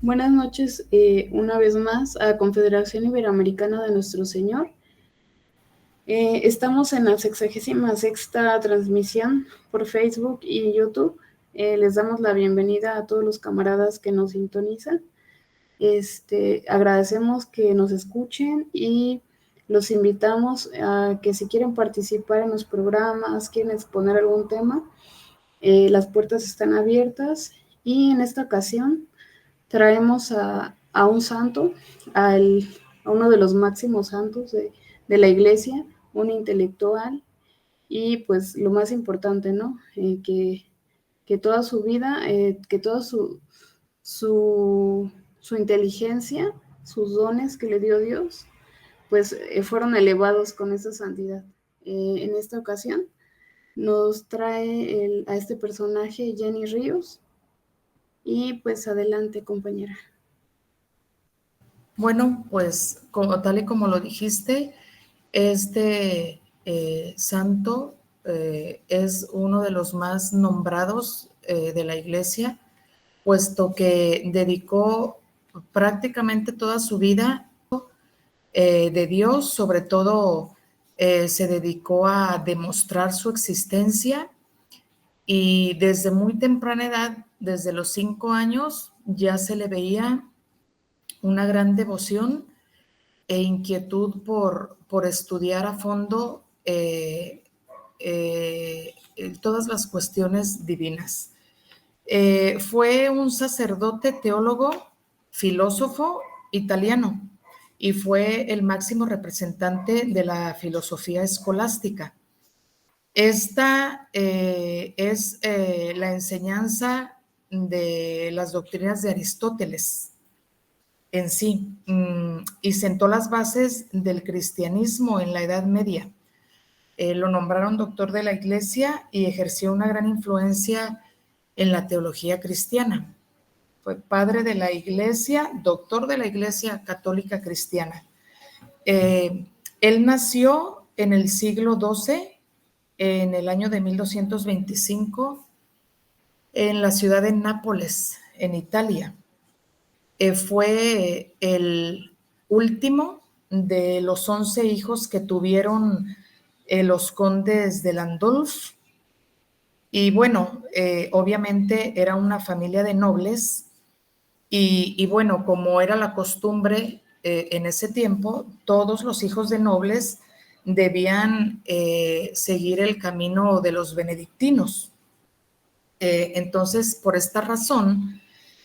Buenas noches, una vez más a Confederación Iberoamericana de Nuestro Señor. Estamos en la 66ª transmisión por Facebook y YouTube. Les damos la bienvenida a todos los camaradas que nos sintonizan. Agradecemos que nos escuchen y los invitamos a que si quieren participar en los programas, quieren exponer algún tema, las puertas están abiertas. Y en esta ocasión traemos a un santo, a uno de los máximos santos de la iglesia, un intelectual y pues lo más importante, ¿no? Que toda su vida, que toda su inteligencia, sus dones que le dio Dios, pues fueron elevados con esa santidad. En esta ocasión nos trae a este personaje Jenny Ríos y pues adelante, compañera. Bueno, pues tal y como lo dijiste, este santo es uno de los más nombrados de la iglesia, puesto que dedicó prácticamente toda su vida de Dios, sobre todo se dedicó a demostrar su existencia y desde muy temprana edad, desde los 5 años, ya se le veía una gran devoción e inquietud por estudiar a fondo todas las cuestiones divinas. Fue un sacerdote, teólogo, filósofo italiano y fue el máximo representante de la filosofía escolástica. Esta es la enseñanza de las doctrinas de Aristóteles en sí, y sentó las bases del cristianismo en la Edad Media. Lo nombraron doctor de la Iglesia y ejerció una gran influencia en la teología cristiana. Fue padre de la Iglesia, doctor de la Iglesia Católica Cristiana. Él nació en el siglo XII, en el año de 1225, en la ciudad de Nápoles, en Italia. Fue el último de los 11 hijos que tuvieron los condes de Landulf. Y bueno, obviamente era una familia de nobles y bueno, como era la costumbre en ese tiempo, todos los hijos de nobles debían seguir el camino de los benedictinos. Entonces, por esta razón,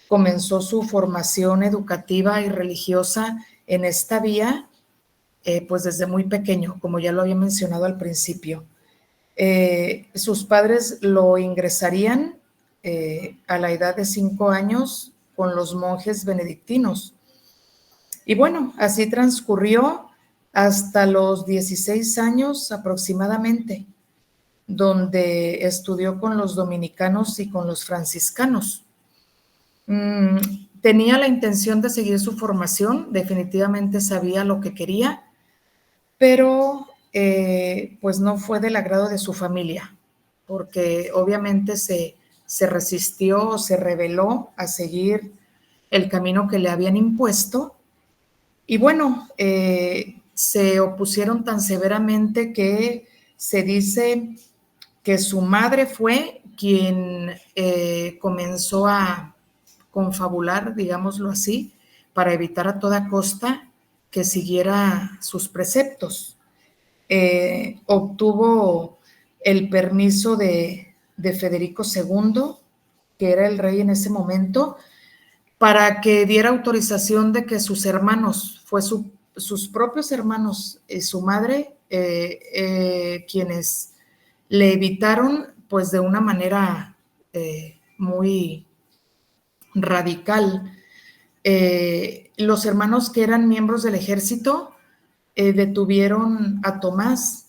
comenzó su formación educativa y religiosa en esta vía, pues desde muy pequeño, como ya lo había mencionado al principio. Sus padres lo ingresarían a la edad de 5 años con los monjes benedictinos. Y bueno, así transcurrió hasta los 16 años aproximadamente, donde estudió con los dominicanos y con los franciscanos. Tenía la intención de seguir su formación, definitivamente sabía lo que quería, pero pues no fue del agrado de su familia, porque obviamente se resistió, se rebeló a seguir el camino que le habían impuesto. Y bueno, se opusieron tan severamente que se dice que su madre fue quien comenzó a confabular, digámoslo así, para evitar a toda costa que siguiera sus preceptos. Obtuvo el permiso de Federico II, que era el rey en ese momento, para que diera autorización de que sus hermanos, sus propios hermanos y su madre, quienes le evitaron pues de una manera muy radical. Los hermanos que eran miembros del ejército detuvieron a Tomás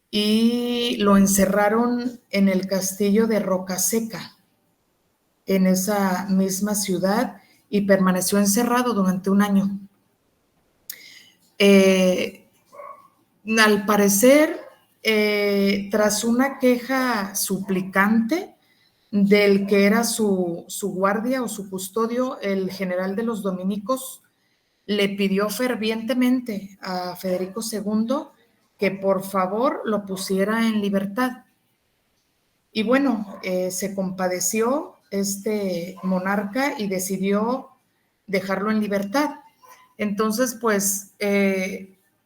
y lo encerraron en el castillo de Rocaseca, en esa misma ciudad, y permaneció encerrado durante un año. Al parecer, tras una queja suplicante del que era su guardia o su custodio, el general de los dominicos, le pidió fervientemente a Federico II que por favor lo pusiera en libertad. Y bueno, se compadeció este monarca y decidió dejarlo en libertad. Entonces, pues,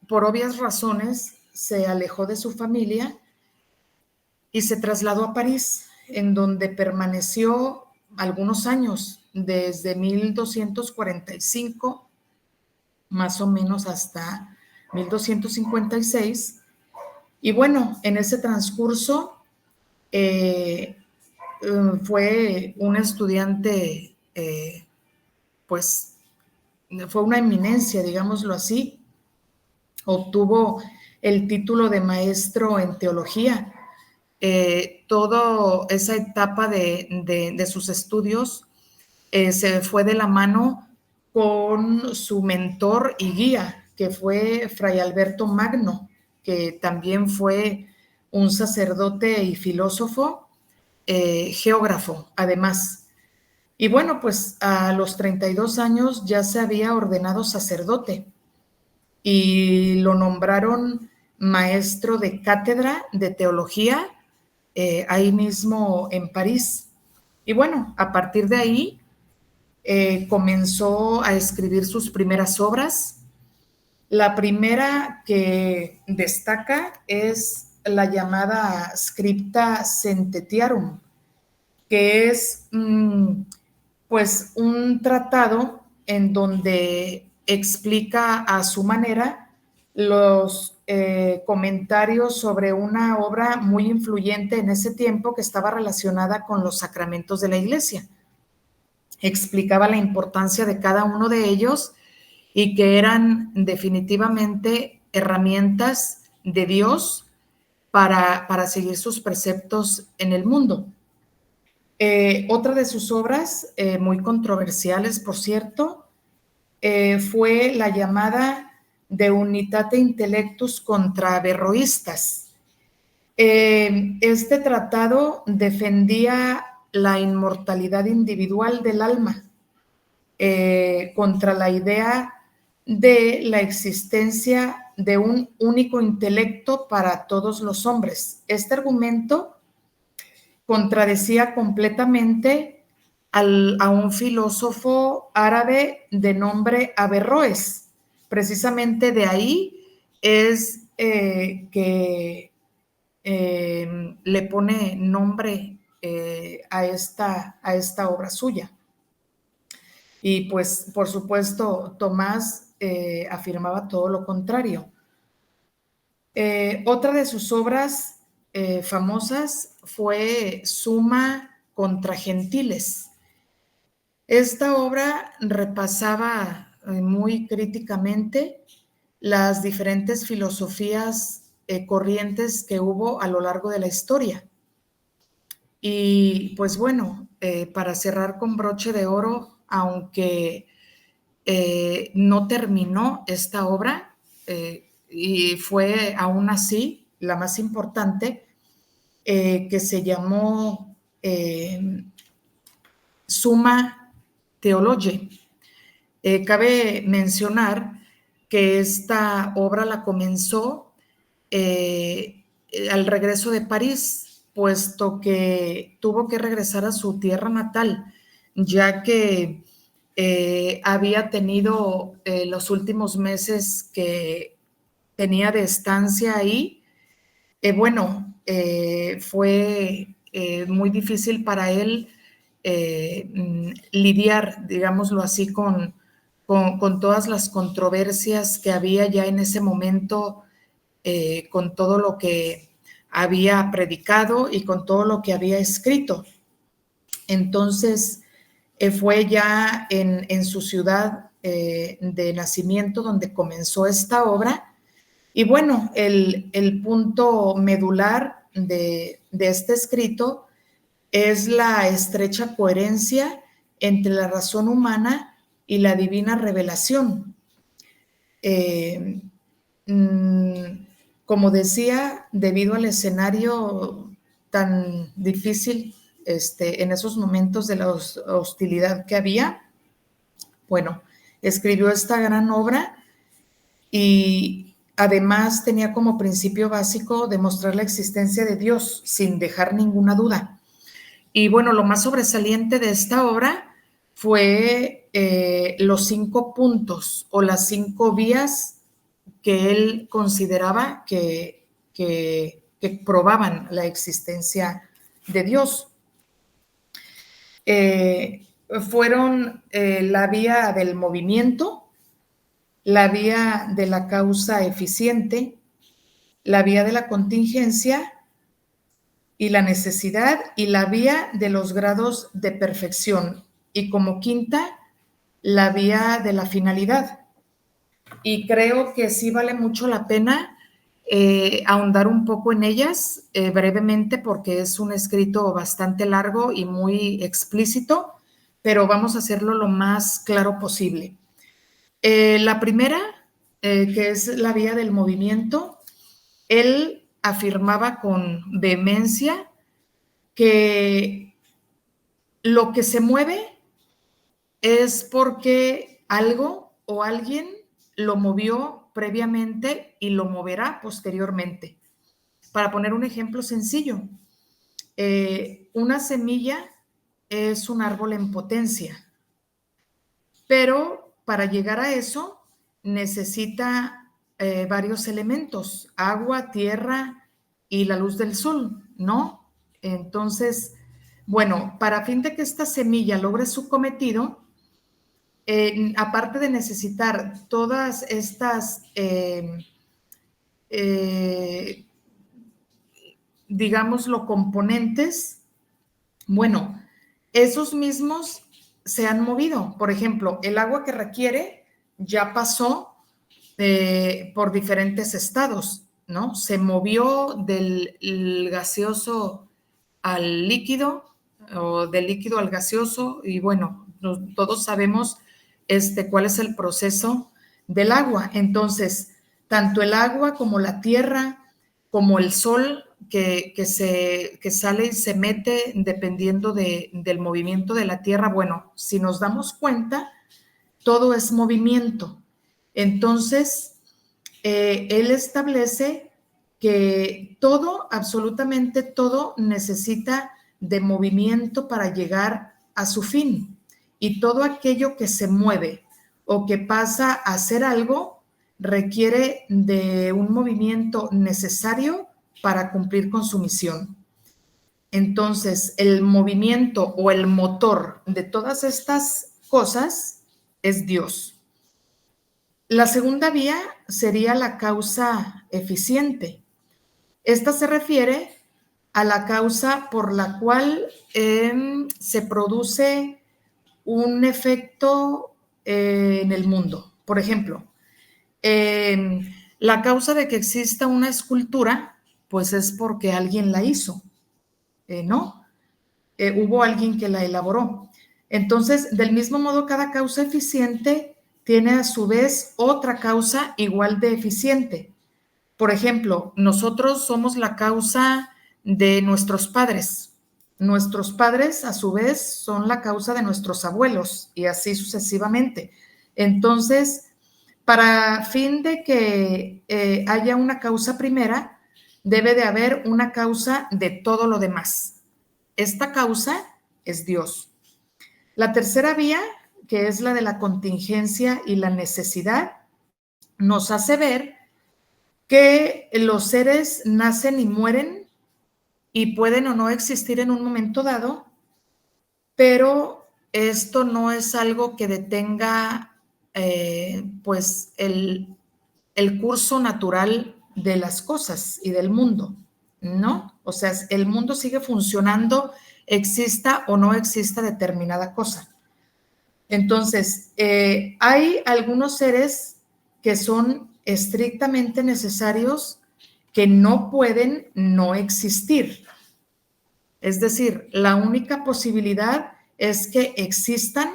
por obvias razones, se alejó de su familia y se trasladó a París, en donde permaneció algunos años, desde 1245 más o menos hasta 1256. Y bueno, en ese transcurso eh, fue un estudiante, pues fue una eminencia, digámoslo así. Obtuvo el título de maestro en teología. Toda esa etapa de sus estudios se fue de la mano con su mentor y guía, que fue Fray Alberto Magno, que también fue un sacerdote y filósofo, geógrafo, además. Y bueno, pues a los 32 años ya se había ordenado sacerdote y lo nombraron maestro de cátedra de teología ahí mismo en París. Y bueno, a partir de ahí comenzó a escribir sus primeras obras. La primera que destaca es la llamada Scripta Sententiarum, que es pues un tratado en donde explica a su manera los comentarios sobre una obra muy influyente en ese tiempo que estaba relacionada con los sacramentos de la Iglesia. Explicaba la importancia de cada uno de ellos y que eran definitivamente herramientas de Dios para seguir sus preceptos en el mundo. Otra de sus obras, muy controversiales, por cierto, fue la llamada De Unitate Intellectus contra Averroístas. Este tratado defendía la inmortalidad individual del alma contra la idea de la existencia de un único intelecto para todos los hombres. Este argumento contradecía completamente a un filósofo árabe de nombre Averroes. Precisamente de ahí es que le pone nombre a esta obra suya. Y pues, por supuesto, Tomás afirmaba todo lo contrario. Otra de sus obras famosas fue Summa contra Gentiles. Esta obra repasaba muy críticamente las diferentes filosofías corrientes que hubo a lo largo de la historia. Y pues bueno, para cerrar con broche de oro, aunque no terminó esta obra y fue aún así la más importante, que se llamó Summa Theologiae. Cabe mencionar que esta obra la comenzó al regreso de París, puesto que tuvo que regresar a su tierra natal, ya que había tenido los últimos meses que tenía de estancia ahí. Bueno, fue muy difícil para él lidiar, digámoslo así, con todas las controversias que había ya en ese momento, con todo lo que había predicado y con todo lo que había escrito. Entonces, fue ya en su ciudad de nacimiento donde comenzó esta obra. Y bueno, el punto medular de este escrito es la estrecha coherencia entre la razón humana y la divina revelación. Como decía, debido al escenario tan difícil en esos momentos de la hostilidad que había. Bueno, escribió esta gran obra y además tenía como principio básico demostrar la existencia de Dios sin dejar ninguna duda. Y bueno, lo más sobresaliente de esta obra fue los 5 puntos o las 5 vías que él consideraba que probaban la existencia de Dios. Fueron la vía del movimiento, la vía de la causa eficiente, la vía de la contingencia y la necesidad, y la vía de los grados de perfección, y como quinta, la vía de la finalidad. Y creo que sí vale mucho la pena ahondar un poco en ellas brevemente, porque es un escrito bastante largo y muy explícito, pero vamos a hacerlo lo más claro posible. La primera, que es la vía del movimiento, él afirmaba con vehemencia que lo que se mueve es porque algo o alguien lo movió previamente y lo moverá posteriormente. Para poner un ejemplo sencillo, una semilla es un árbol en potencia, pero para llegar a eso necesita varios elementos: agua, tierra y la luz del sol, ¿no? Entonces, bueno, para fin de que esta semilla logre su cometido, aparte de necesitar todas estas, digámoslo, componentes, bueno, esos mismos se han movido. Por ejemplo, el agua que requiere ya pasó por diferentes estados, ¿no? Se movió del gaseoso al líquido o del líquido al gaseoso, y bueno, todos sabemos cuál es el proceso del agua. Entonces, tanto el agua como la tierra, como el sol que sale y se mete dependiendo del movimiento de la tierra, bueno, si nos damos cuenta, todo es movimiento. Entonces, él establece que todo, absolutamente todo, necesita de movimiento para llegar a su fin. Y todo aquello que se mueve o que pasa a hacer algo requiere de un movimiento necesario para cumplir con su misión. Entonces, el movimiento o el motor de todas estas cosas es Dios. La segunda vía sería la causa eficiente. Esta se refiere a la causa por la cual se produce un efecto en el mundo. Por ejemplo, la causa de que exista una escultura, pues es porque alguien la hizo, ¿no? Hubo alguien que la elaboró. Entonces, del mismo modo, cada causa eficiente tiene a su vez otra causa igual de eficiente. Por ejemplo, nosotros somos la causa de nuestros padres. Nuestros padres, a su vez, son la causa de nuestros abuelos, y así sucesivamente. Entonces, para fin de que haya una causa primera, debe de haber una causa de todo lo demás. Esta causa es Dios. La tercera vía, que es la de la contingencia y la necesidad, nos hace ver que los seres nacen y mueren y pueden o no existir en un momento dado, pero esto no es algo que detenga pues el curso natural de las cosas y del mundo, ¿no? O sea, el mundo sigue funcionando, exista o no exista determinada cosa. Entonces, hay algunos seres que son estrictamente necesarios, que no pueden no existir. Es decir, la única posibilidad es que existan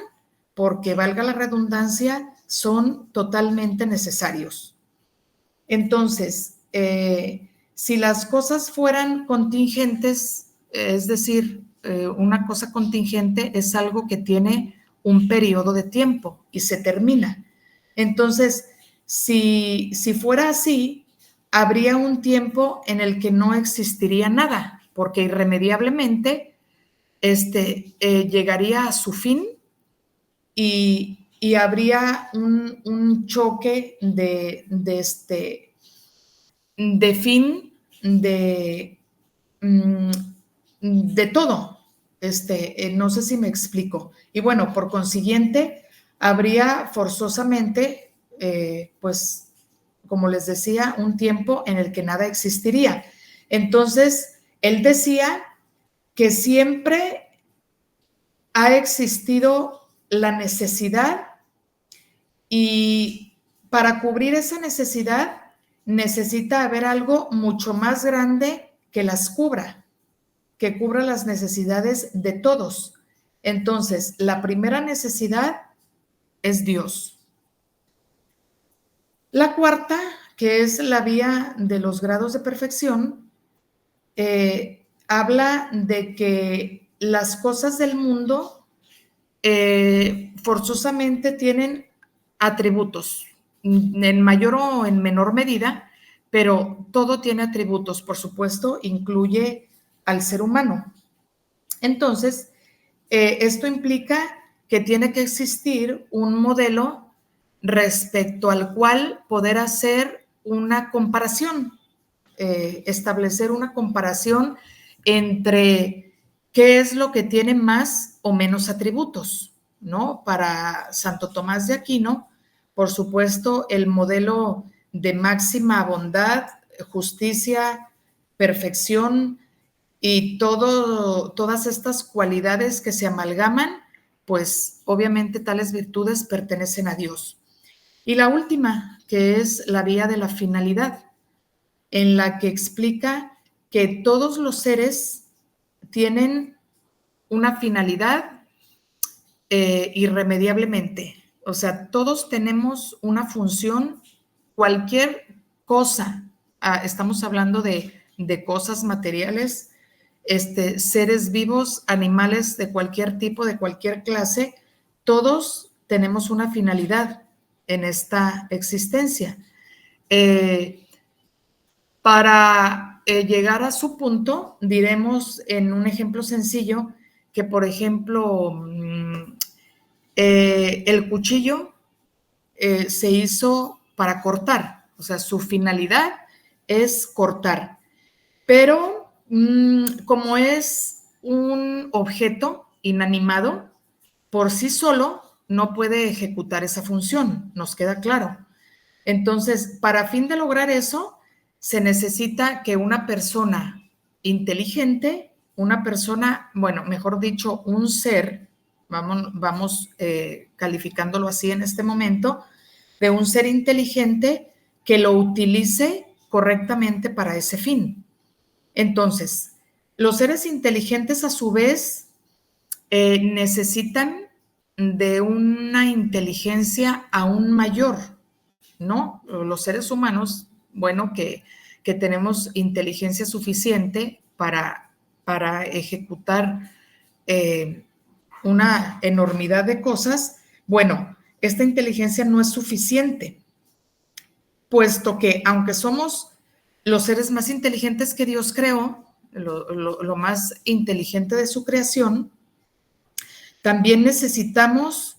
porque, valga la redundancia, son totalmente necesarios. Entonces, si las cosas fueran contingentes, es decir, una cosa contingente es algo que tiene un periodo de tiempo y se termina. Entonces, si fuera así, habría un tiempo en el que no existiría nada, porque irremediablemente llegaría a su fin y habría un choque de fin mm, de todo. No sé si me explico. Y bueno, por consiguiente, habría forzosamente, pues, como les decía, un tiempo en el que nada existiría. Entonces, él decía que siempre ha existido la necesidad y para cubrir esa necesidad necesita haber algo mucho más grande que las cubra, que cubra las necesidades de todos. Entonces, la primera necesidad es Dios. La cuarta, que es la vía de los grados de perfección, habla de que las cosas del mundo forzosamente tienen atributos, en mayor o en menor medida, pero todo tiene atributos, por supuesto, incluye al ser humano. Entonces, esto implica que tiene que existir un modelo respecto al cual poder hacer una comparación, establecer una comparación entre qué es lo que tiene más o menos atributos, ¿no? Para Santo Tomás de Aquino, por supuesto, el modelo de máxima bondad, justicia, perfección y todas estas cualidades que se amalgaman, pues obviamente tales virtudes pertenecen a Dios. Y la última, que es la vía de la finalidad, en la que explica que todos los seres tienen una finalidad irremediablemente. O sea, todos tenemos una función, cualquier cosa, estamos hablando de cosas materiales, seres vivos, animales de cualquier tipo, de cualquier clase, todos tenemos una finalidad en esta existencia. Para llegar a su punto, diremos en un ejemplo sencillo que, por ejemplo, el cuchillo se hizo para cortar, o sea, su finalidad es cortar, pero como es un objeto inanimado, por sí solo no puede ejecutar esa función, nos queda claro. Entonces, para fin de lograr eso, se necesita que una persona inteligente, una persona, bueno, mejor dicho, un ser, vamos calificándolo así en este momento, de un ser inteligente que lo utilice correctamente para ese fin. Entonces, los seres inteligentes a su vez necesitan de una inteligencia aún mayor, ¿no? Los seres humanos, bueno, que tenemos inteligencia suficiente para ejecutar una enormidad de cosas, bueno, esta inteligencia no es suficiente, puesto que aunque somos los seres más inteligentes que Dios creó, lo más inteligente de su creación, también necesitamos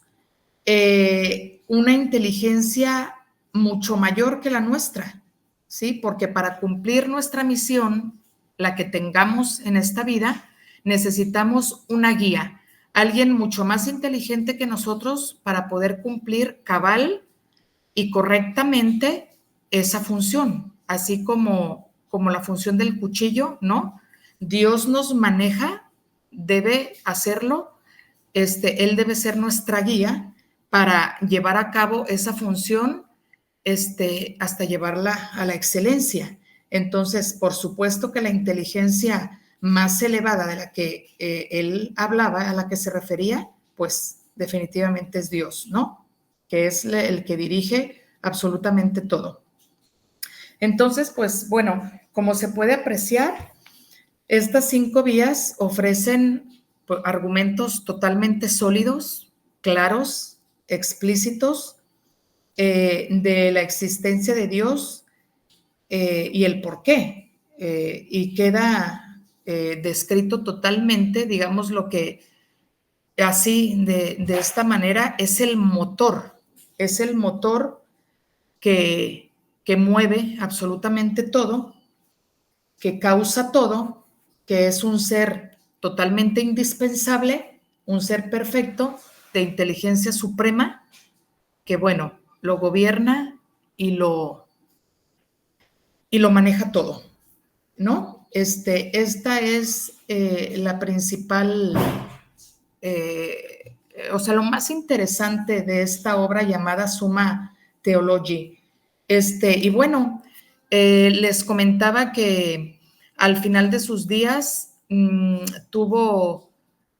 una inteligencia mucho mayor que la nuestra, ¿sí? Porque para cumplir nuestra misión, la que tengamos en esta vida, necesitamos una guía, alguien mucho más inteligente que nosotros para poder cumplir cabal y correctamente esa función, así como la función del cuchillo, ¿no? Dios nos maneja, debe hacerlo, Él debe ser nuestra guía para llevar a cabo esa función hasta llevarla a la excelencia. Entonces, por supuesto que la inteligencia más elevada de la que él hablaba, a la que se refería, pues definitivamente es Dios, ¿no? Que es el que dirige absolutamente todo. Entonces, pues bueno, como se puede apreciar, estas 5 vías ofrecen argumentos totalmente sólidos, claros, explícitos, de la existencia de Dios y el por qué. Y queda descrito totalmente, digamos, lo que así, de esta manera, es el motor que mueve absolutamente todo, que causa todo, que es un ser totalmente indispensable, un ser perfecto, de inteligencia suprema, que bueno, lo gobierna y lo maneja todo, ¿no? Esta es la principal, o sea, lo más interesante de esta obra llamada Summa Theologiae. Y bueno, les comentaba que al final de sus días tuvo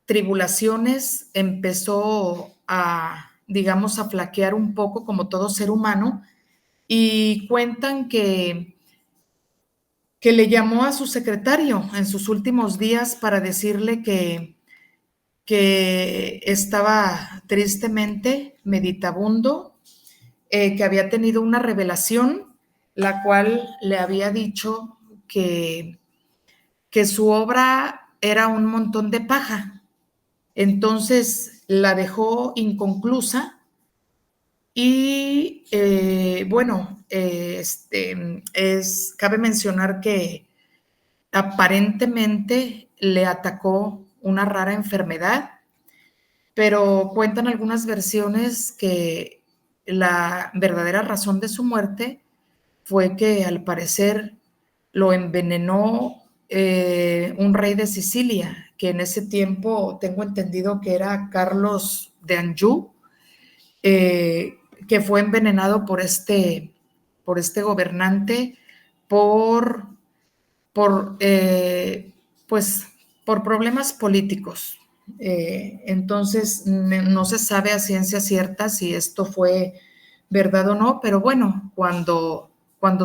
tribulaciones, empezó a, digamos, a flaquear un poco como todo ser humano, y cuentan que le llamó a su secretario en sus últimos días para decirle que estaba tristemente meditabundo, que había tenido una revelación, la cual le había dicho que su obra era un montón de paja. Entonces la dejó inconclusa y bueno, cabe mencionar que aparentemente le atacó una rara enfermedad, pero cuentan algunas versiones que la verdadera razón de su muerte fue que al parecer lo envenenó un rey de Sicilia, que en ese tiempo tengo entendido que era Carlos de Anjou, que fue envenenado por este gobernante por, por pues, por problemas políticos. Entonces, no se sabe a ciencia cierta si esto fue verdad o no, pero bueno, cuando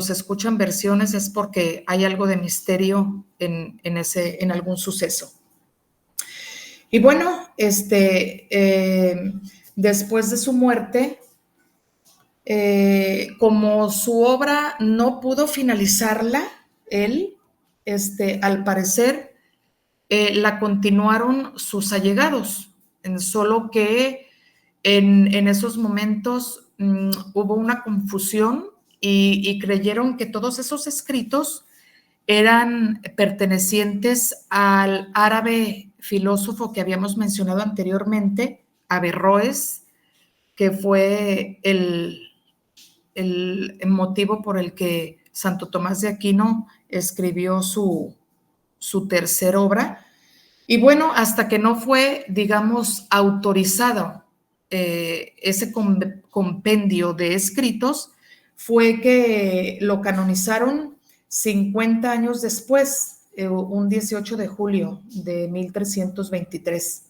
se escuchan versiones es porque hay algo de misterio en algún suceso. Y bueno, después de su muerte, como su obra no pudo finalizarla, él, al parecer, la continuaron sus allegados, solo que en esos momentos hubo una confusión y creyeron que todos esos escritos eran pertenecientes al árabe filósofo que habíamos mencionado anteriormente, Averroes, que fue el motivo por el que Santo Tomás de Aquino escribió su tercera obra. Y bueno, hasta que no fue, digamos, autorizado ese compendio de escritos, fue que lo canonizaron 50 años después, un 18 de julio de 1323.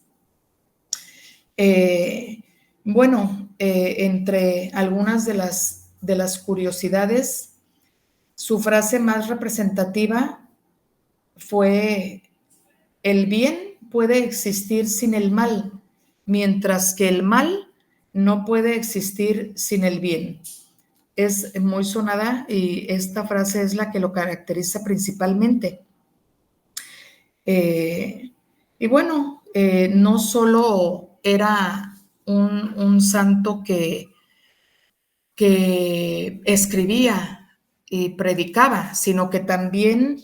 Bueno, entre algunas de las curiosidades, su frase más representativa fue: el bien puede existir sin el mal, mientras que el mal no puede existir sin el bien. Es muy sonada y esta frase es la que lo caracteriza principalmente. Y bueno, no solo era un santo que escribía y predicaba, sino que también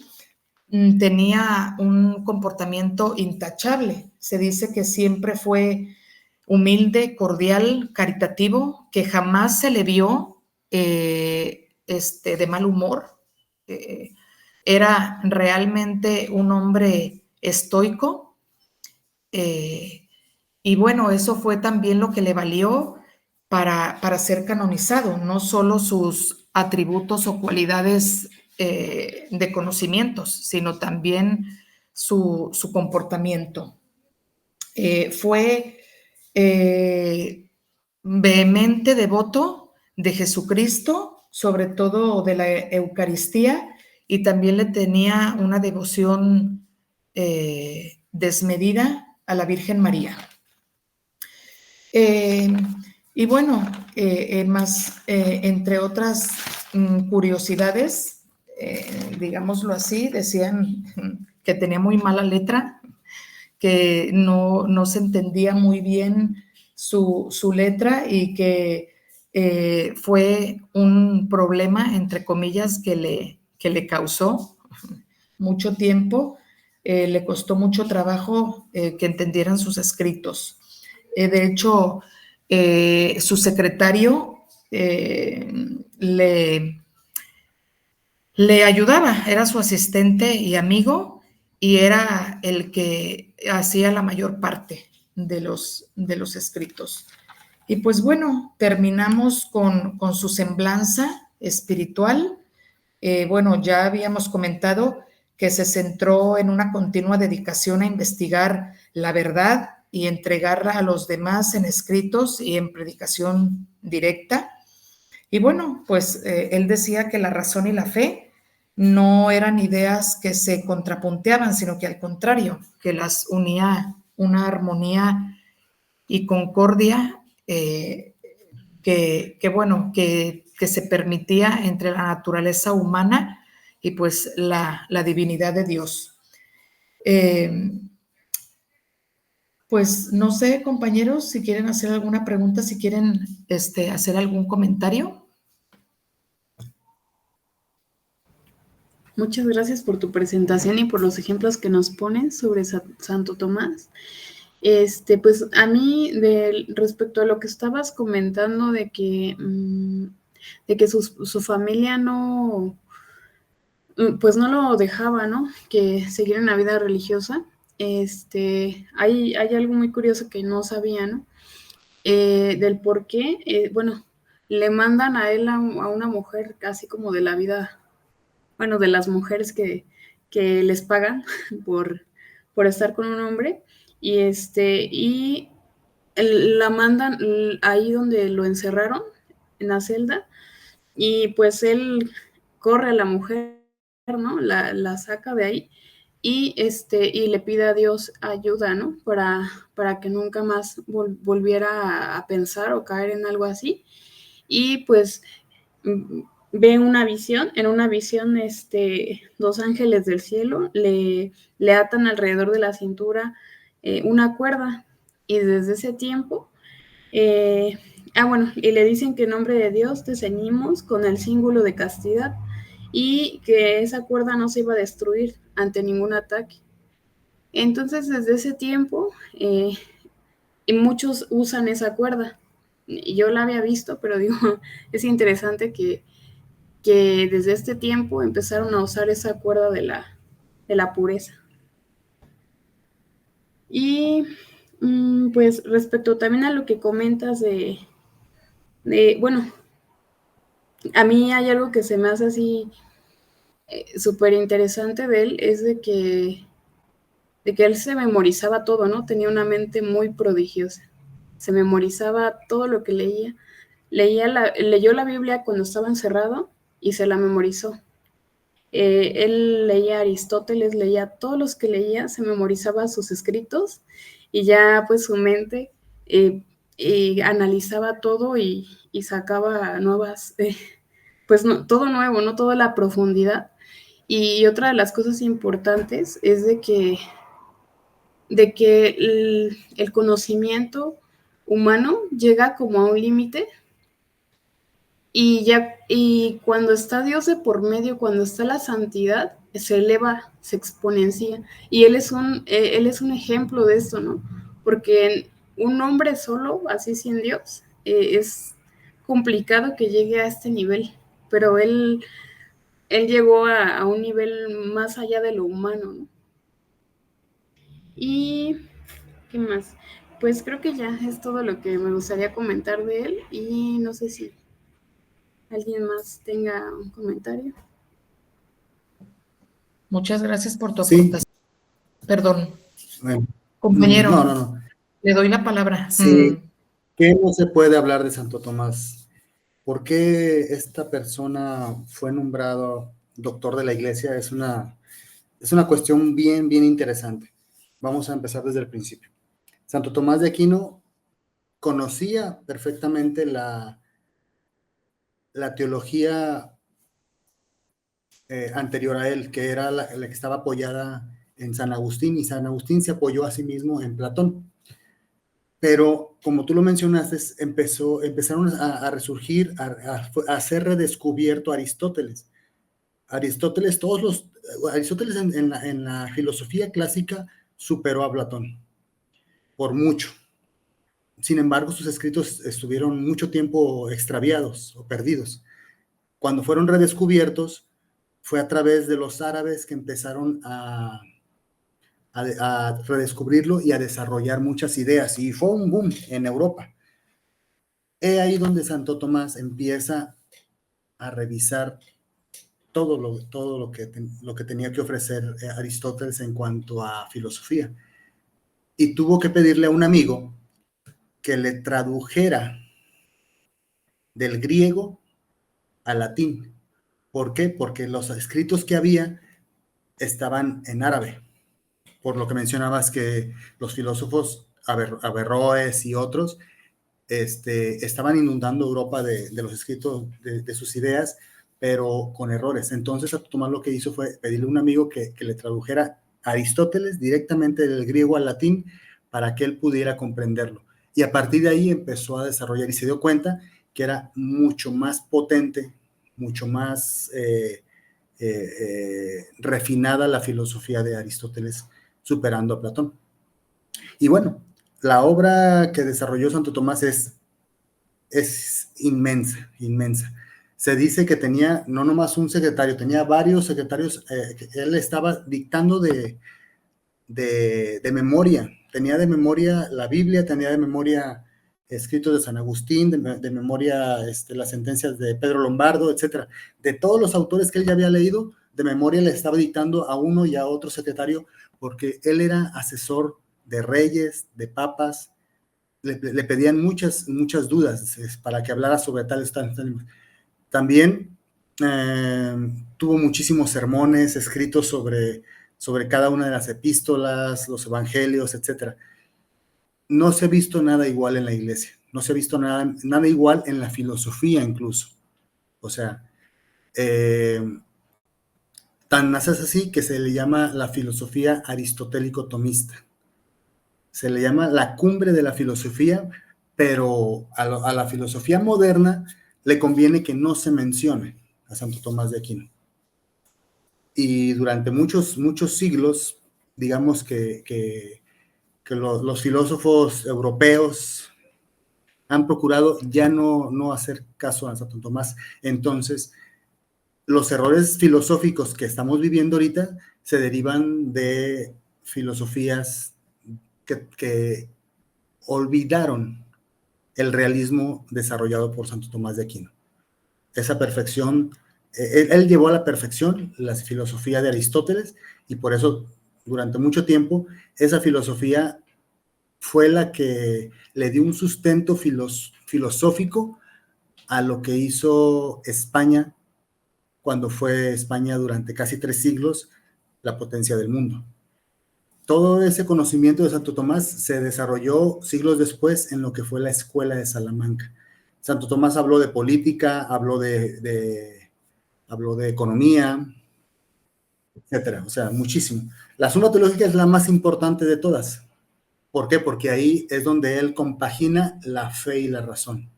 tenía un comportamiento intachable. Se dice que siempre fue humilde, cordial, caritativo, que jamás se le vio de mal humor. Era realmente un hombre estoico. Y bueno, eso fue también lo que le valió para ser canonizado, no solo sus atributos o cualidades de conocimientos, sino también su comportamiento. Fue vehemente devoto de Jesucristo, sobre todo de la Eucaristía, y también le tenía una devoción desmedida a la Virgen María. Y bueno, entre otras curiosidades, digámoslo así, decían que tenía muy mala letra, que no se entendía muy bien su letra y que fue un problema, entre comillas, que le causó mucho tiempo. Le costó mucho trabajo que entendieran sus escritos. De hecho, su secretario le ayudaba, era su asistente y amigo, y era el que hacía la mayor parte de los escritos. Y pues bueno, terminamos con su semblanza espiritual. Bueno, ya habíamos comentado que se centró en una continua dedicación a investigar la verdad y entregarla a los demás en escritos y en predicación directa. Y bueno, pues él decía que la razón y la fe no eran ideas que se contrapunteaban, sino que al contrario, que las unía una armonía y concordia que se permitía entre la naturaleza humana y pues la divinidad de Dios. Pues no sé, compañeros, si quieren hacer alguna pregunta, si quieren hacer algún comentario. Muchas gracias por tu presentación y por los ejemplos que nos pones sobre Santo Tomás. Pues a mí, respecto a lo que estabas comentando de que su familia pues no lo dejaba, ¿no? Que siguiera una vida religiosa. Hay algo muy curioso que no sabía, ¿no? Del por qué, bueno, le mandan a él a una mujer casi como de la vida, bueno, de las mujeres que les pagan por estar con un hombre, y la mandan ahí donde lo encerraron, en la celda, y pues él corre a la mujer, ¿no? La saca de ahí y le pide a Dios ayuda, ¿no? Para que nunca más volviera a pensar o caer en algo así. Y pues ve en una visión, dos ángeles del cielo le atan alrededor de la cintura una cuerda, y desde ese tiempo, bueno, y le dicen que en nombre de Dios te ceñimos con el símbolo de castidad, y que esa cuerda no se iba a destruir ante ningún ataque. Entonces, desde ese tiempo, y muchos usan esa cuerda. Yo la había visto, pero digo, es interesante que desde este tiempo empezaron a usar esa cuerda de la pureza. Y pues respecto también a lo que comentas bueno, a mí hay algo que se me hace así súper interesante de él, es de que él se memorizaba todo, ¿no? Tenía una mente muy prodigiosa. Se memorizaba todo lo que leía. Leyó la Biblia cuando estaba encerrado y se la memorizó. Él leía a Aristóteles, leía todos los que leía, se memorizaba sus escritos, y ya pues su mente analizaba todo y sacaba nuevas, pues no, todo nuevo, ¿no? Toda la profundidad. Y otra de las cosas importantes es de que el conocimiento humano llega como a un límite, y cuando está Dios de por medio, cuando está la santidad, se eleva, se exponencia. Y él es un ejemplo de esto, ¿no? Porque un hombre solo, así sin Dios, es complicado que llegue a este nivel, pero él llegó a un nivel más allá de lo humano, ¿no? Y ¿qué más? Pues creo que ya es todo lo que me gustaría comentar de él, y no sé si alguien más tenga un comentario. Muchas gracias por tu aportación. Sí. Perdón. Bueno, compañero, no. Le doy la palabra. Sí. ¿Qué no se puede hablar de Santo Tomás? ¿Por qué esta persona fue nombrado doctor de la Iglesia? Es una cuestión bien interesante. Vamos a empezar desde el principio. Santo Tomás de Aquino conocía perfectamente la teología anterior a él, que era la que estaba apoyada en San Agustín, y San Agustín se apoyó a sí mismo en Platón. Pero, como tú lo mencionaste, empezaron a resurgir, a ser redescubierto Aristóteles. Aristóteles en la filosofía clásica superó a Platón, por mucho. Sin embargo, sus escritos estuvieron mucho tiempo extraviados o perdidos. Cuando fueron redescubiertos, fue a través de los árabes que empezaron a redescubrirlo y a desarrollar muchas ideas, y fue un boom en Europa. Es ahí donde Santo Tomás empieza a revisar todo lo que tenía que ofrecer Aristóteles en cuanto a filosofía, y tuvo que pedirle a un amigo que le tradujera del griego al latín. ¿Por qué? Porque los escritos que había estaban en árabe, por lo que mencionabas que los filósofos Averroes y otros estaban inundando Europa de los escritos de sus ideas, pero con errores. Entonces, Santo Tomás lo que hizo fue pedirle a un amigo que le tradujera Aristóteles directamente del griego al latín para que él pudiera comprenderlo. Y a partir de ahí empezó a desarrollar, y se dio cuenta que era mucho más potente, mucho más refinada la filosofía de Aristóteles, superando a Platón. Y bueno, la obra que desarrolló Santo Tomás es inmensa, inmensa. Se dice que tenía no nomás un secretario, tenía varios secretarios, que él estaba dictando de memoria. Tenía de memoria la Biblia, tenía de memoria escritos de San Agustín, de memoria las sentencias de Pedro Lombardo, etcétera. De todos los autores que él ya había leído, de memoria le estaba dictando a uno y a otro secretario, porque él era asesor de reyes, de papas. Le pedían muchas dudas para que hablara sobre tales temas. También tuvo muchísimos sermones escritos sobre cada una de las epístolas, los evangelios, etc. No se ha visto nada igual en la iglesia, no se ha visto nada igual en la filosofía incluso. O sea, tan es así que se le llama la filosofía aristotélico-tomista. Se le llama la cumbre de la filosofía, pero a la filosofía moderna le conviene que no se mencione a Santo Tomás de Aquino. Y durante muchos siglos, digamos que los filósofos europeos han procurado ya no hacer caso a Santo Tomás. Entonces, los errores filosóficos que estamos viviendo ahorita se derivan de filosofías que olvidaron el realismo desarrollado por Santo Tomás de Aquino. Esa perfección, él llevó a la perfección la filosofía de Aristóteles, y por eso durante mucho tiempo esa filosofía fue la que le dio un sustento filosófico a lo que hizo España cuando fue España durante casi 3 siglos la potencia del mundo. Todo ese conocimiento de Santo Tomás se desarrolló siglos después en lo que fue la Escuela de Salamanca. Santo Tomás habló de política, habló de economía, etcétera. O sea, muchísimo. La Suma Teológica es la más importante de todas. ¿Por qué? Porque ahí es donde él compagina la fe y la razón.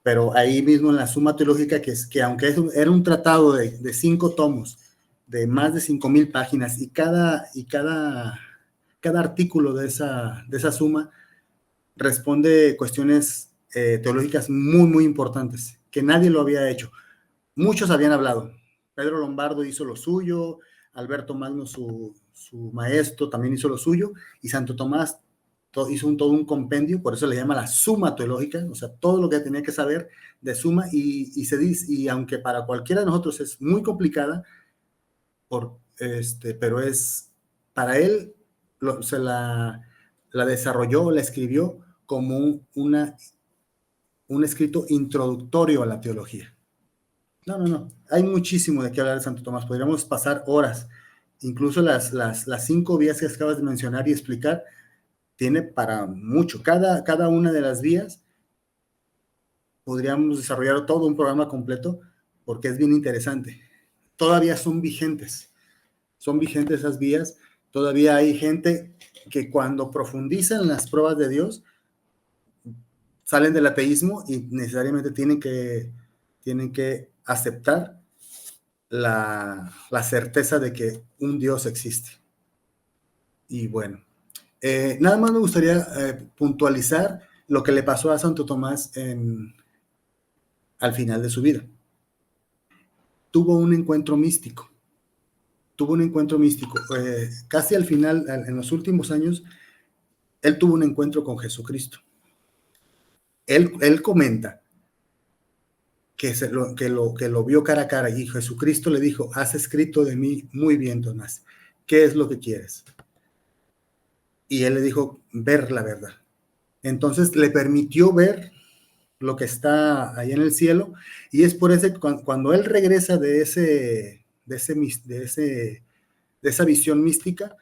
Pero ahí mismo en la Suma Teológica, que aunque era un tratado de 5 tomos, de más de 5,000 páginas, y cada artículo de esa suma responde cuestiones teológicas muy, muy importantes, que nadie lo había hecho. Muchos habían hablado. Pedro Lombardo hizo lo suyo, Alberto Magno, su maestro, también hizo lo suyo, y Santo Tomás hizo todo un compendio, por eso le llama la Suma Teológica, o sea, todo lo que tenía que saber de suma, y se dice, y aunque para cualquiera de nosotros es muy complicada, pero es, para él, se la desarrolló, la escribió como un escrito introductorio a la teología. No, hay muchísimo de qué hablar de Santo Tomás, podríamos pasar horas, incluso las 5 vías que acabas de mencionar y explicar, tiene para mucho. Cada una de las vías podríamos desarrollar todo un programa completo porque es bien interesante. Todavía son vigentes esas vías. Todavía hay gente que cuando profundizan las pruebas de Dios salen del ateísmo y necesariamente tienen que aceptar la certeza de que un Dios existe. Y bueno, nada más me gustaría puntualizar lo que le pasó a Santo Tomás al final de su vida. Tuvo un encuentro místico. Casi al final, en los últimos años, él tuvo un encuentro con Jesucristo. Él comenta que lo vio cara a cara y Jesucristo le dijo: has escrito de mí muy bien, Tomás. ¿Qué es lo que quieres? Y él le dijo: ver la verdad. Entonces le permitió ver lo que está ahí en el cielo, y es por eso que cuando él regresa de esa visión mística,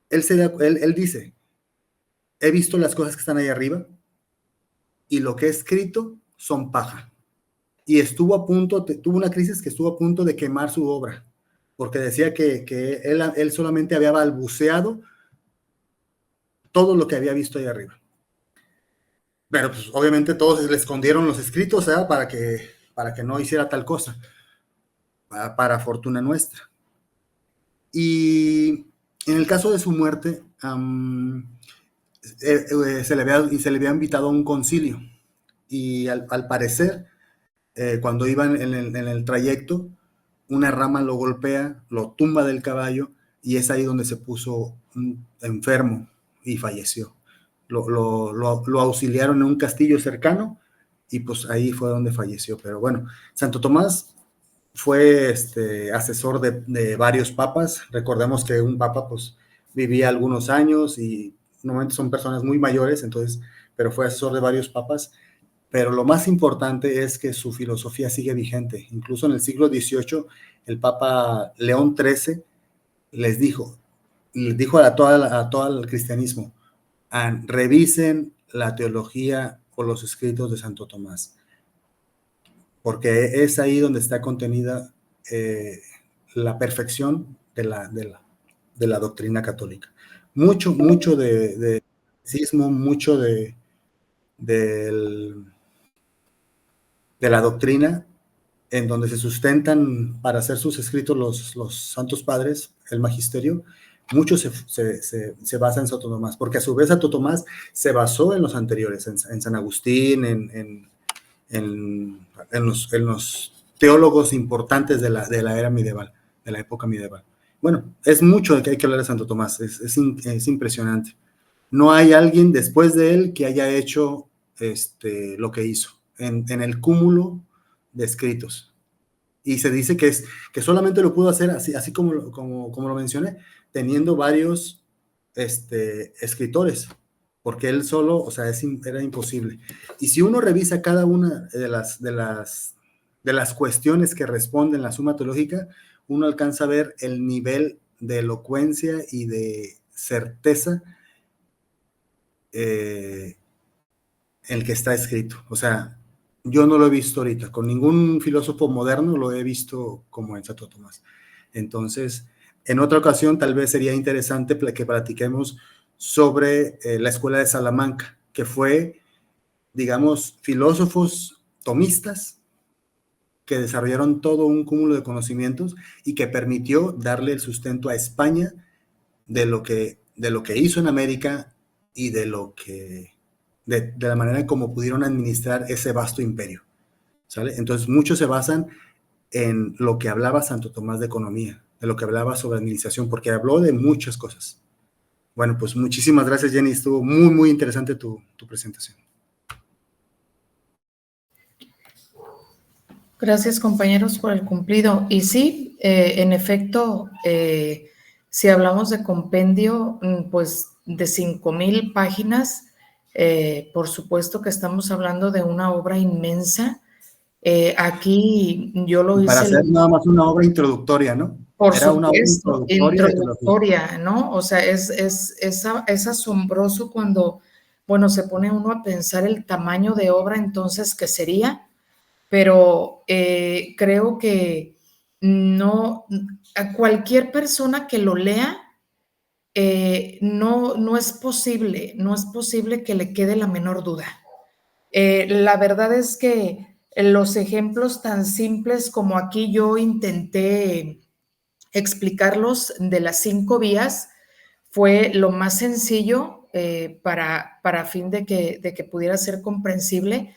él dice: he visto las cosas que están ahí arriba y lo que he escrito son paja. Y tuvo una crisis que estuvo a punto de quemar su obra, porque decía que él solamente había balbuceado todo lo que había visto ahí arriba. Pero pues obviamente todos le escondieron los escritos, ¿verdad? para que no hiciera tal cosa, para fortuna nuestra. Y en el caso de su muerte, se le había invitado a un concilio, y al parecer, cuando iban en el trayecto, una rama lo golpea, lo tumba del caballo, y es ahí donde se puso enfermo y falleció. Lo auxiliaron en un castillo cercano y pues ahí fue donde falleció. Pero bueno, Santo Tomás fue asesor de varios papas. Recordemos que un papa pues vivía algunos años y normalmente son personas muy mayores, entonces, pero fue asesor de varios papas. Pero lo más importante es que su filosofía sigue vigente. Incluso en el siglo XVIII, el Papa León XIII les dijo a todo el cristianismo: revisen la teología o los escritos de Santo Tomás, porque es ahí donde está contenida la perfección de la doctrina católica. Mucho de sismo, mucho de la doctrina en donde se sustentan para hacer sus escritos los santos padres, el magisterio, mucho se basa en Santo Tomás, porque a su vez Santo Tomás se basó en los anteriores, en San Agustín, en los teólogos importantes de la era medieval, de la época medieval. Bueno, es mucho de que hay que hablar de Santo Tomás, es impresionante. No hay alguien después de él que haya hecho lo que hizo en el cúmulo de escritos. Y se dice que solamente lo pudo hacer así como lo mencioné, teniendo varios escritores, porque él solo, o sea, era imposible. Y si uno revisa cada una de las cuestiones que responden la Suma Teológica, uno alcanza a ver el nivel de elocuencia y de certeza en el que está escrito. O sea, yo no lo he visto ahorita, con ningún filósofo moderno lo he visto como en Santo Tomás. Entonces, en otra ocasión tal vez sería interesante que platiquemos sobre la Escuela de Salamanca, que fue, digamos, filósofos tomistas que desarrollaron todo un cúmulo de conocimientos y que permitió darle el sustento a España de lo que hizo en América y de la manera en cómo pudieron administrar ese vasto imperio, ¿sale? Entonces muchos se basan en lo que hablaba Santo Tomás de economía, de lo que hablaba sobre administración, porque habló de muchas cosas. Bueno, pues muchísimas gracias, Jenny, estuvo muy, muy interesante tu presentación. Gracias, compañeros, por el cumplido. Y sí, en efecto, si hablamos de compendio, pues de 5,000 páginas, por supuesto que estamos hablando de una obra inmensa. Aquí yo lo hice... Para hacer nada más una obra introductoria, ¿no? Por Era una obra supuesto, introductoria de teología. introductoria, ¿no? O sea, es asombroso cuando, bueno, se pone uno a pensar el tamaño de obra entonces que sería, pero creo que no, a cualquier persona que lo lea, no es posible, no es posible que le quede la menor duda. La verdad es que los ejemplos tan simples como aquí yo intenté explicarlos de las 5 vías fue lo más sencillo para fin de que pudiera ser comprensible,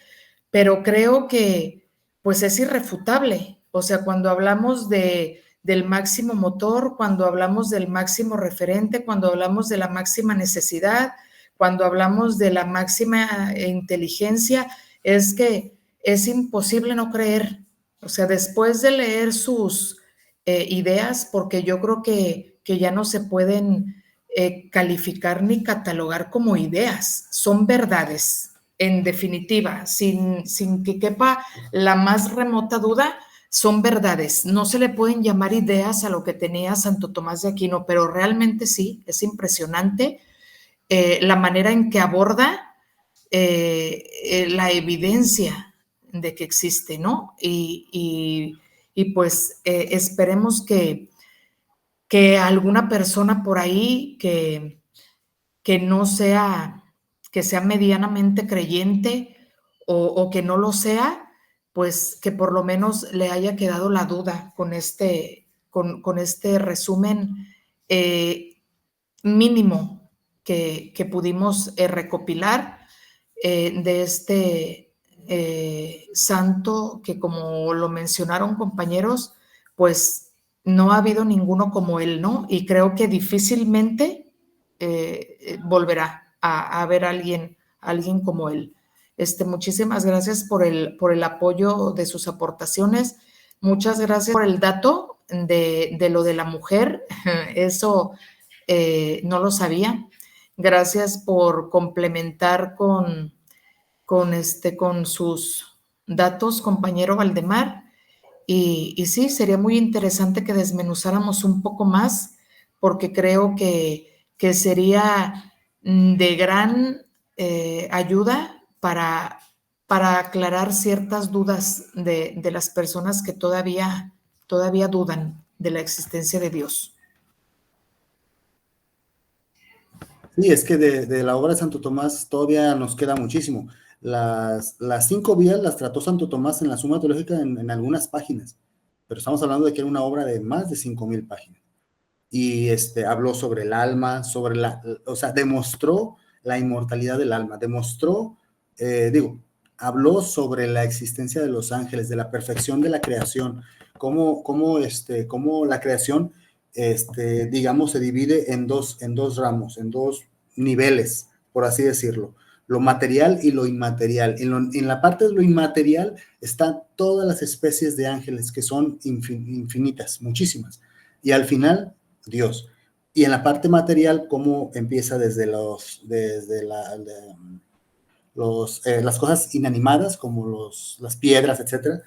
pero creo que pues es irrefutable. O sea, cuando hablamos del máximo motor, cuando hablamos del máximo referente, cuando hablamos de la máxima necesidad, cuando hablamos de la máxima inteligencia, es que es imposible no creer. O sea, después de leer sus ideas, porque yo creo que ya no se pueden calificar ni catalogar como ideas, son verdades, en definitiva, sin que quepa la más remota duda, son verdades. No se le pueden llamar ideas a lo que tenía Santo Tomás de Aquino, pero realmente sí, es impresionante la manera en que aborda la evidencia de que existe, ¿no? Y pues esperemos que alguna persona por ahí que no sea, que sea medianamente creyente o que no lo sea, pues que por lo menos le haya quedado la duda con este resumen mínimo que pudimos recopilar de este santo que, como lo mencionaron compañeros, pues no ha habido ninguno como él, ¿no? Y creo que difícilmente volverá a haber alguien como él. Muchísimas gracias por el apoyo de sus aportaciones. Muchas gracias por el dato de lo de la mujer. Eso no lo sabía. Gracias por complementar con sus datos, compañero Valdemar. Y sí, sería muy interesante que desmenuzáramos un poco más, porque creo que sería de gran ayuda para aclarar ciertas dudas de las personas que todavía dudan de la existencia de Dios. Sí, es que de la obra de Santo Tomás todavía nos queda muchísimo. Las 5 vías las trató Santo Tomás en la Suma Teológica en algunas páginas, pero estamos hablando de que era una obra de más de 5,000 páginas. Y habló sobre el alma, o sea, demostró la inmortalidad del alma, habló sobre la existencia de los ángeles, de la perfección de la creación, cómo la creación, digamos, se divide en dos ramos, en dos niveles, por así decirlo, lo material y lo inmaterial. En la parte de lo inmaterial están todas las especies de ángeles, que son infinitas, muchísimas, y al final Dios. Y en la parte material, cómo empieza desde las cosas inanimadas, como las piedras, etcétera,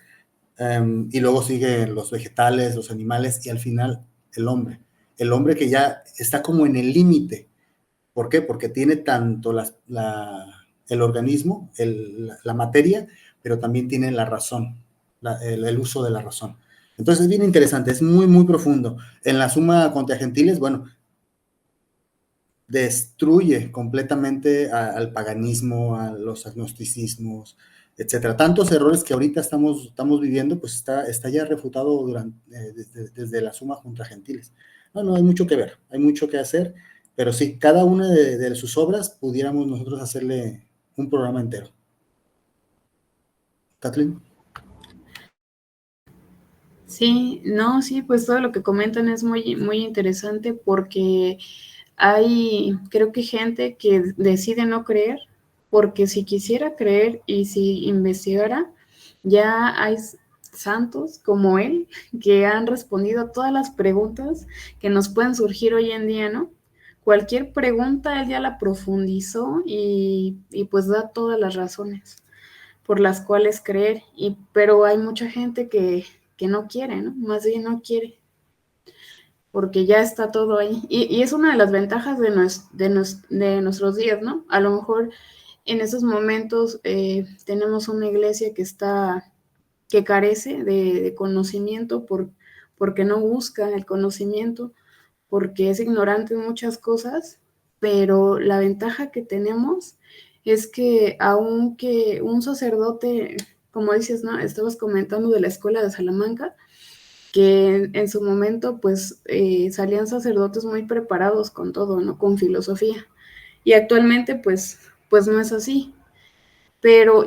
y luego siguen los vegetales, los animales, y al final el hombre que ya está como en el límite. ¿Por qué? Porque tiene tanto el organismo, la materia, pero también tiene la razón, el uso de la razón. Entonces es bien interesante, es muy, muy profundo. En la Suma contra Gentiles, bueno, destruye completamente al paganismo, a los agnosticismos, etcétera. Tantos errores que ahorita estamos viviendo, pues está ya refutado desde la Suma contra Gentiles. No, hay mucho que ver, hay mucho que hacer, pero sí, cada una de sus obras pudiéramos nosotros hacerle un programa entero. Kathleen. Sí, no, sí, pues todo lo que comentan es muy, muy interesante, porque hay, creo que gente que decide no creer, porque si quisiera creer y si investigara, ya hay santos como él que han respondido a todas las preguntas que nos pueden surgir hoy en día, ¿no? Cualquier pregunta él ya la profundizó y pues da todas las razones por las cuales creer, pero hay mucha gente que no quiere, ¿no? Más bien no quiere. porque ya está todo ahí. Y es una de las ventajas de nuestros días, ¿no? A lo mejor en esos momentos tenemos una iglesia que carece de conocimiento porque no busca el conocimiento, porque es ignorante en muchas cosas, pero la ventaja que tenemos es que aunque un sacerdote, como dices, ¿no? Estabas comentando de la escuela de Salamanca, que en su momento pues salían sacerdotes muy preparados con todo, ¿no? Con filosofía. Y actualmente pues no es así. Pero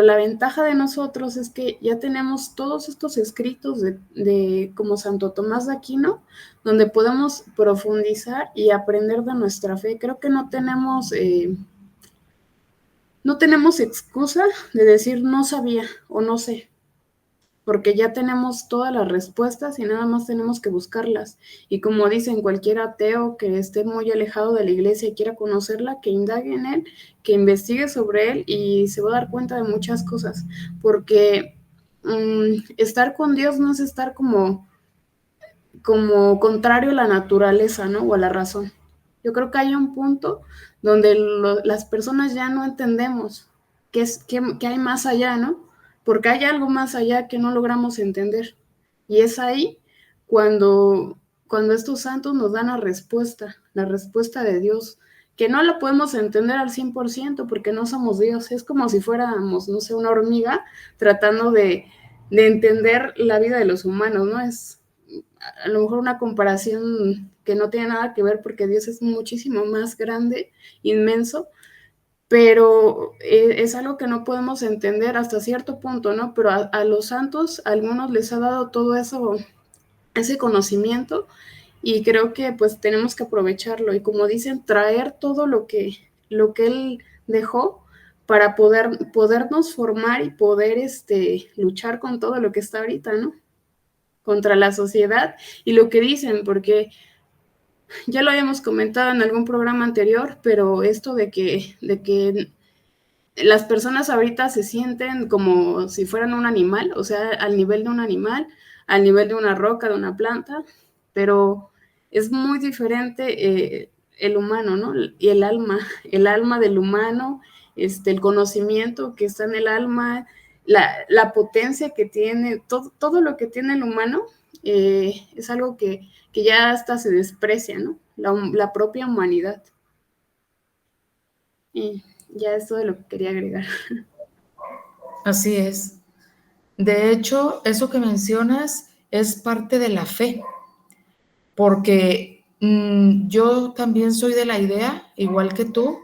la ventaja de nosotros es que ya tenemos todos estos escritos de como Santo Tomás de Aquino, donde podemos profundizar y aprender de nuestra fe. Creo que no tenemos excusa de decir no sabía o no sé, porque ya tenemos todas las respuestas y nada más tenemos que buscarlas. Y como dicen, cualquier ateo que esté muy alejado de la iglesia y quiera conocerla, que indague en él, que investigue sobre él y se va a dar cuenta de muchas cosas, porque estar con Dios no es estar como contrario a la naturaleza, ¿no? O a la razón. Yo creo que hay un punto donde las personas ya no entendemos qué hay más allá, ¿no? Porque hay algo más allá que no logramos entender. Y es ahí cuando estos santos nos dan la respuesta de Dios, que no la podemos entender al 100% porque no somos Dios. Es como si fuéramos, no sé, una hormiga tratando de entender la vida de los humanos, ¿no? Es a lo mejor una comparación que no tiene nada que ver porque Dios es muchísimo más grande, inmenso, pero es algo que no podemos entender hasta cierto punto, ¿no? Pero a los santos, a algunos les ha dado todo eso, ese conocimiento, y creo que pues tenemos que aprovecharlo y, como dicen, traer todo lo que él dejó para podernos formar y poder luchar con todo lo que está ahorita, ¿no? Contra la sociedad y lo que dicen, porque ya lo habíamos comentado en algún programa anterior, pero esto de que las personas ahorita se sienten como si fueran un animal, o sea, al nivel de un animal, al nivel de una roca, de una planta, pero es muy diferente el humano, ¿no? Y el alma del humano, el conocimiento que está en el alma, la potencia que tiene, todo lo que tiene el humano, es algo que ya hasta se desprecia, ¿no? La propia humanidad. Y ya es todo lo que quería agregar. Así es. De hecho, eso que mencionas es parte de la fe, porque yo también soy de la idea, igual que tú,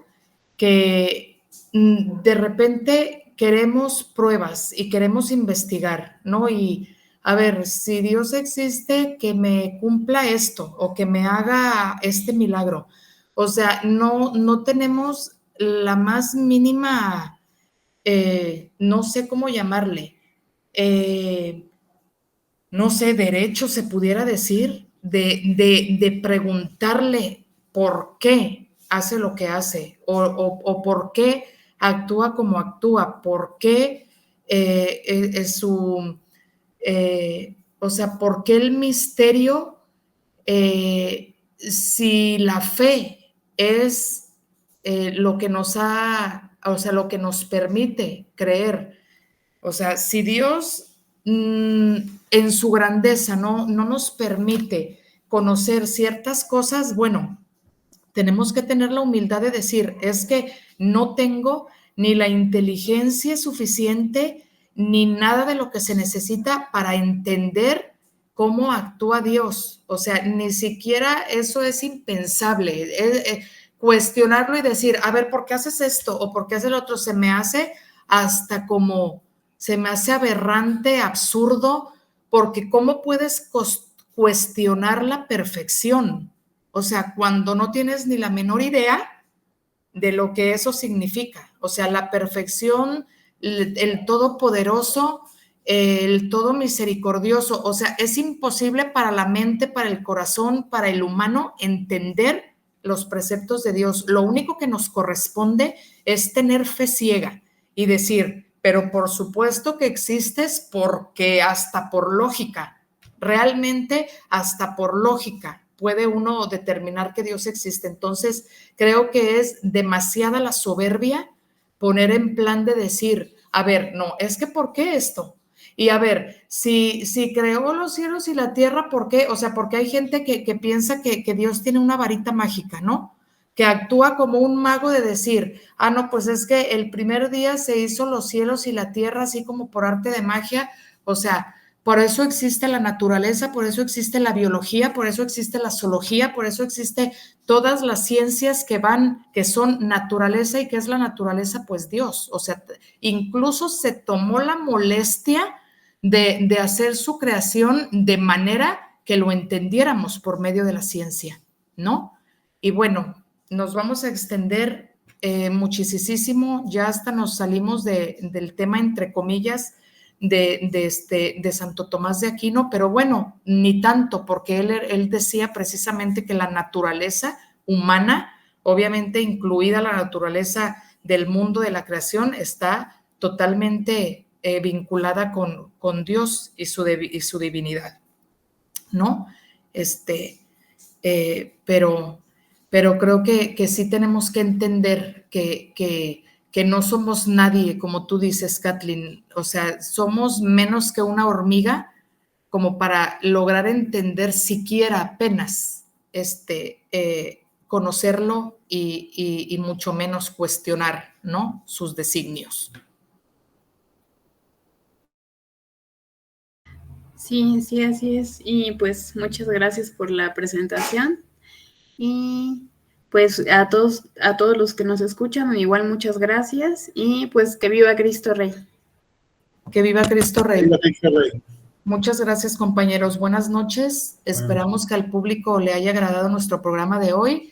que de repente queremos pruebas y queremos investigar, ¿no? Y a ver, si Dios existe, que me cumpla esto o que me haga este milagro. O sea, no tenemos la más mínima, no sé cómo llamarle, no sé, derecho se pudiera decir, de preguntarle por qué hace lo que hace o por qué actúa como actúa, por qué es su, o sea, por qué el misterio, si la fe es lo que nos ha, o sea, lo que nos permite creer. O sea, si Dios en su grandeza no nos permite conocer ciertas cosas, bueno, tenemos que tener la humildad de decir, es que no tengo ni la inteligencia suficiente ni nada de lo que se necesita para entender cómo actúa Dios. O sea, ni siquiera eso es impensable. Cuestionarlo y decir, a ver, ¿por qué haces esto? O ¿por qué haces lo otro? Se me hace hasta como, se me hace aberrante, absurdo, porque ¿cómo puedes cuestionar la perfección? O sea, cuando no tienes ni la menor idea de lo que eso significa. O sea, la perfección, el todopoderoso, el todo misericordioso. O sea, es imposible para la mente, para el corazón, para el humano entender los preceptos de Dios. Lo único que nos corresponde es tener fe ciega y decir, pero por supuesto que existes porque hasta por lógica Realmente, hasta por lógica, puede uno determinar que Dios existe. Entonces, creo que es demasiada la soberbia poner en plan de decir, a ver, no, es que ¿por qué esto? Y a ver, si creó los cielos y la tierra, ¿por qué? O sea, porque hay gente que piensa que Dios tiene una varita mágica, ¿no? Que actúa como un mago de decir, ah, no, pues es que el primer día se hizo los cielos y la tierra así como por arte de magia. O sea, por eso existe la naturaleza, por eso existe la biología, por eso existe la zoología, por eso existe todas las ciencias que son naturaleza. ¿Y qué es la naturaleza? Pues Dios. O sea, incluso se tomó la molestia de hacer su creación de manera que lo entendiéramos por medio de la ciencia, ¿no? Y bueno, nos vamos a extender muchísimo, ya hasta nos salimos del tema, entre comillas, de Santo Tomás de Aquino, pero bueno, ni tanto, porque él decía precisamente que la naturaleza humana, obviamente incluida la naturaleza del mundo de la creación, está totalmente vinculada con Dios y su divinidad, ¿no? Pero creo que sí tenemos que entender que no somos nadie, como tú dices, Kathleen. O sea, somos menos que una hormiga como para lograr entender siquiera apenas conocerlo y mucho menos cuestionar, ¿no?, sus designios. Sí, sí, así es. Y pues muchas gracias por la presentación. Y pues a todos los que nos escuchan, igual muchas gracias. Y pues que viva Cristo Rey. Que viva Cristo Rey. Viva Cristo Rey. Muchas gracias, compañeros. Buenas noches. Esperamos que al público le haya agradado nuestro programa de hoy.